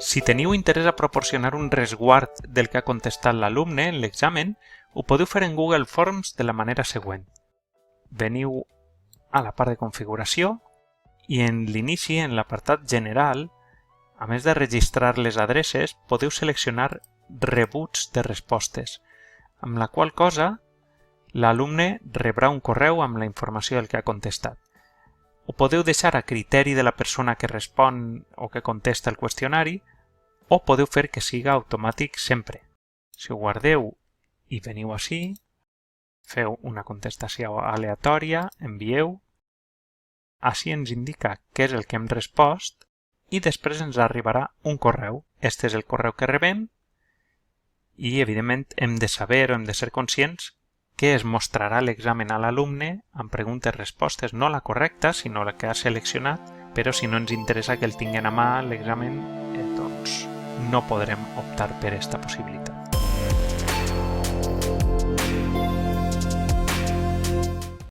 Si teniu interès a proporcionar un resguard del que ha contestat l'alumne en l'examen, ho podeu fer en Google Forms de la manera següent. Veniu a la part de configuració i en l'inici, en l'apartat General, a més de registrar les adreces, podeu seleccionar rebuts de respostes, amb la qual cosa l'alumne rebrà un correu amb la informació del que ha contestat. Ho podeu deixar a criteri de la persona que respon o que contesta el qüestionari o podeu fer que siga automàtic sempre. Si ho guardeu i veniu ací, feu una contestació aleatòria, envieu, ací ens indica què és el que hem respost i després ens arribarà un correu. Este és el correu que rebem i, evidentment, hem de saber o hem de ser conscients que es mostrarà l'examen a l'alumne amb preguntes-respostes, no la correcta, sinó la que ha seleccionat, però si no ens interessa que el tinguin a mà l'examen, doncs no podrem optar per aquesta possibilitat.